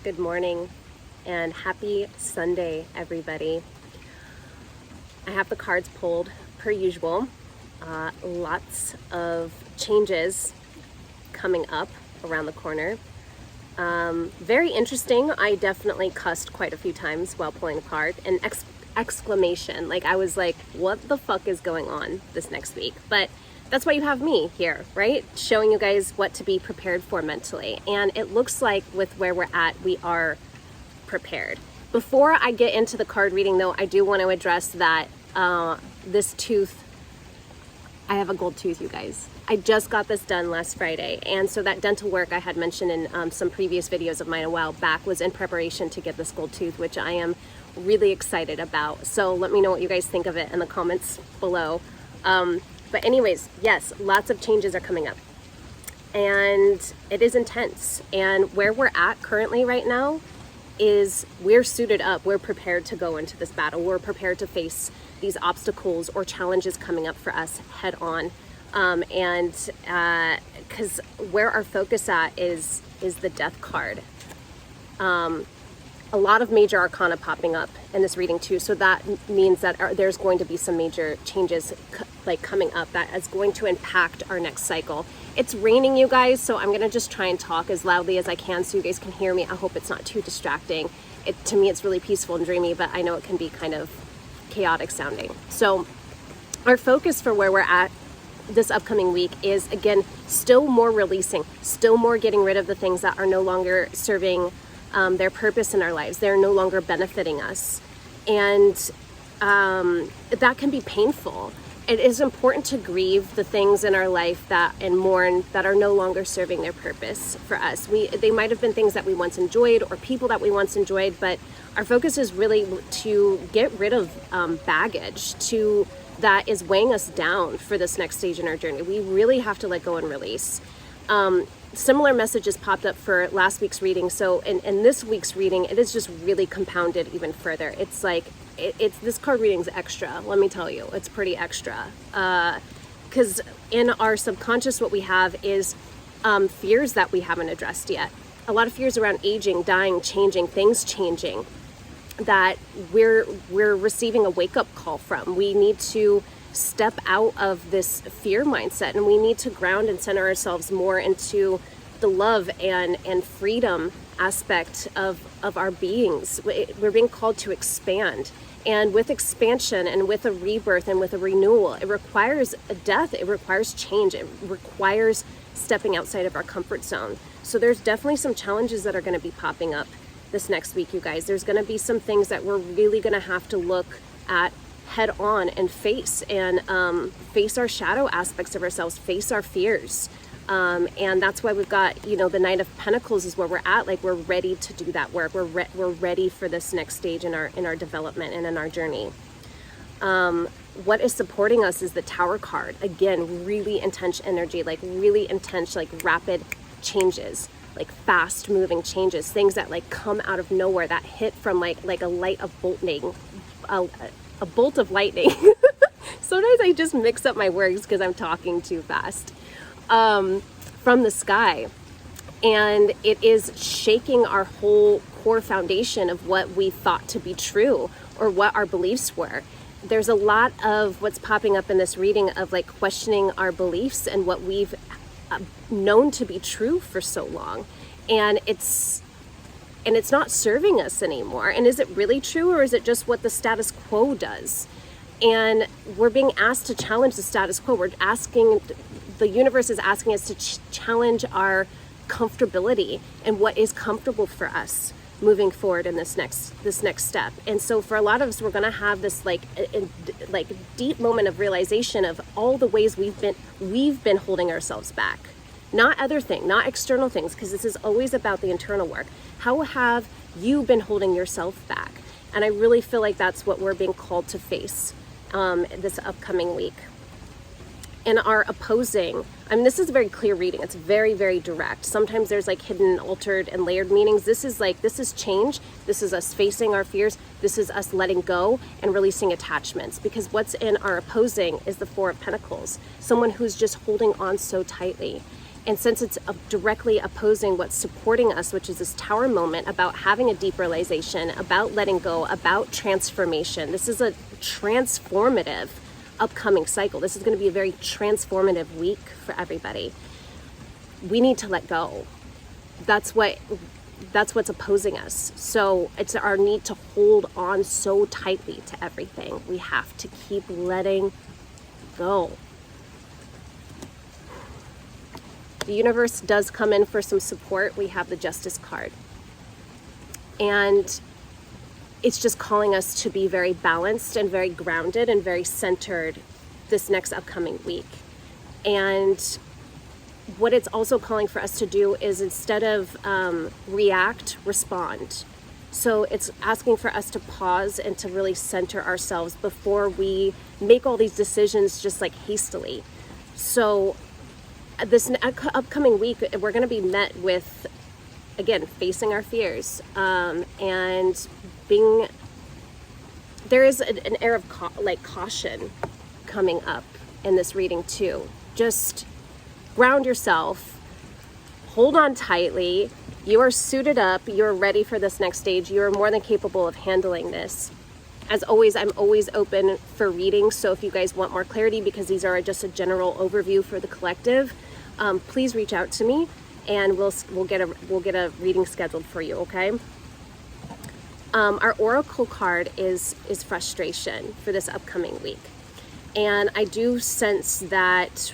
Good morning and happy Sunday, everybody. I have the cards pulled per usual. Lots of changes coming up around the corner. Very interesting. I definitely cussed quite a few times while pulling the card. An exclamation. Like I was like, what the fuck is going on this next week? But that's why you have me here, right? Showing you guys what to be prepared for mentally. And it looks like with where we're at, we are prepared. Before I get into the card reading though, I do want to address that this tooth, I have a gold tooth, you guys. I just got this done last Friday. And so that dental work I had mentioned in some previous videos of mine a while back was in preparation to get this gold tooth, which I am really excited about. So let me know what you guys think of it in the comments below. But anyways, yes, lots of changes are coming up and it is intense. And where we're at currently right now is we're suited up. We're prepared to go into this battle. We're prepared to face these obstacles or challenges coming up for us head on. Because where our focus at is the Death card. A lot of major arcana popping up in this reading too, so that means that there's going to be some major changes coming up that is going to impact our next cycle. It's raining, you guys, so I'm gonna just try and talk as loudly as I can so you guys can hear me. I hope it's not too distracting. To me it's really peaceful and dreamy, but I know it can be kind of chaotic sounding. So our focus for where we're at this upcoming week is, again, still more releasing, still more getting rid of the things that are no longer serving their purpose in our lives. They're no longer benefiting us. And that can be painful. It is important to grieve the things in our life and mourn that are no longer serving their purpose for us. They might have been things that we once enjoyed or people that we once enjoyed, but our focus is really to get rid of baggage that is weighing us down for this next stage in our journey. We really have to let go and release. Similar messages popped up for last week's reading. So in this week's reading, it is just really compounded even further. It's like, this card reading's extra, let me tell you. It's pretty extra. Because in our subconscious, what we have is fears that we haven't addressed yet. A lot of fears around aging, dying, changing, things changing, that we're receiving a wake-up call from. We need to step out of this fear mindset, and we need to ground and center ourselves more into the love and freedom aspect of our beings. We're being called to expand, and with expansion and with a rebirth and with a renewal, it requires a death, it requires change, it requires stepping outside of our comfort zone. So there's definitely some challenges that are going to be popping up this next week, you guys. There's going to be some things that we're really going to have to look at head on and face our shadow aspects of ourselves, face our fears. And that's why we've got, the Knight of Pentacles is where we're at. Like, we're ready to do that work. We're ready for this next stage in our development and in our journey. What is supporting us is the Tower card. Again, really intense energy, like really intense, like rapid changes, like fast moving changes, things that like come out of nowhere, that hit from like a light of bolting, a bolt of lightning. Sometimes I just mix up my words because I'm talking too fast. From the sky. And it is shaking our whole core foundation of what we thought to be true or what our beliefs were. There's a lot of what's popping up in this reading of like questioning our beliefs and what we've known to be true for so long. And it's not serving us anymore. And is it really true, or is it just what the status quo does? And we're being asked to challenge the status quo. The universe is asking us to challenge our comfortability and what is comfortable for us moving forward in this next step. And so for a lot of us, we're going to have this like deep moment of realization of all the ways we've been holding ourselves back. Not other things, not external things, because this is always about the internal work. How have you been holding yourself back? And I really feel like that's what we're being called to face this upcoming week. In our opposing, this is a very clear reading. It's very, very direct. Sometimes there's like hidden, altered, and layered meanings. This is change. This is us facing our fears. This is us letting go and releasing attachments, because what's in our opposing is the Four of Pentacles, someone who's just holding on so tightly. And since it's directly opposing what's supporting us, which is this tower moment about having a deep realization, about letting go, about transformation. This is a transformative upcoming cycle. This is going to be a very transformative week for everybody. We need to let go. That's what's opposing us. So it's our need to hold on so tightly to everything. We have to keep letting go. The universe does come in for some support. We have the Justice card. And it's just calling us to be very balanced and very grounded and very centered this next upcoming week. And what it's also calling for us to do is, instead of react, respond. So it's asking for us to pause and to really center ourselves before we make all these decisions just like hastily. So this upcoming week, we're going to be met with, again, facing our fears, and there is an air of caution coming up in this reading too. Just ground yourself, hold on tightly. You are suited up, you're ready for this next stage. You're more than capable of handling this. As always, I'm always open for readings, so if you guys want more clarity, because these are just a general overview for the collective, please reach out to me, and we'll get a reading scheduled for you. Okay. Our oracle card is frustration for this upcoming week, and I do sense that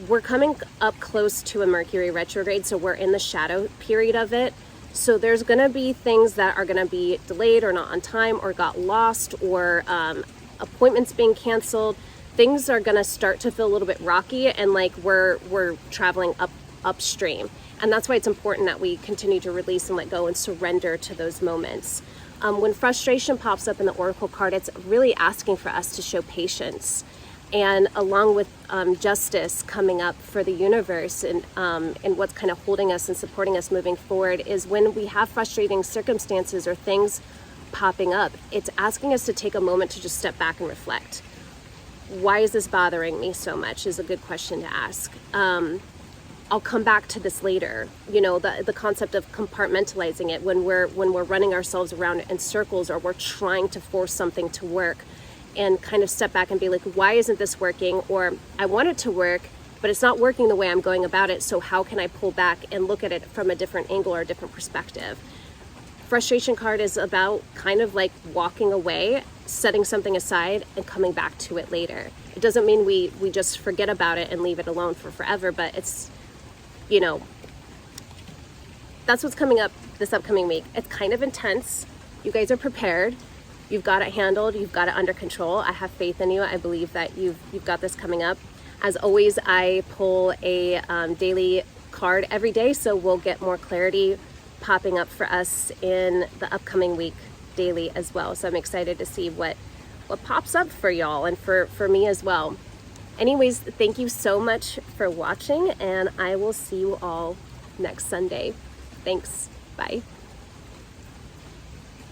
we're coming up close to a Mercury retrograde, so we're in the shadow period of it. So there's going to be things that are going to be delayed or not on time or got lost, or appointments being canceled. Things are going to start to feel a little bit rocky, and like we're traveling upstream. And that's why it's important that we continue to release and let go and surrender to those moments. When frustration pops up in the oracle card, it's really asking for us to show patience. And along with justice coming up for the universe, and what's kind of holding us and supporting us moving forward, is when we have frustrating circumstances or things popping up, it's asking us to take a moment to just step back and reflect. Why is this bothering me so much is a good question to ask. I'll come back to this later. You know, the concept of compartmentalizing it, when we're running ourselves around in circles, or we're trying to force something to work, and kind of step back and be like, why isn't this working? Or I want it to work, but it's not working the way I'm going about it. So how can I pull back and look at it from a different angle or a different perspective? Frustration card is about kind of like walking away, setting something aside, and coming back to it later. It doesn't mean we just forget about it and leave it alone for forever, but it's, you know, that's what's coming up this upcoming week. It's kind of intense. You guys are prepared. You've got it handled. You've got it under control. I have faith in you. I believe that you've got this coming up. As always, I pull a daily card every day, so we'll get more clarity popping up for us in the upcoming week daily as well. So I'm excited to see what pops up for y'all, and for me as well. Anyways, thank you so much for watching, and I will see you all next Sunday. Thanks. Bye.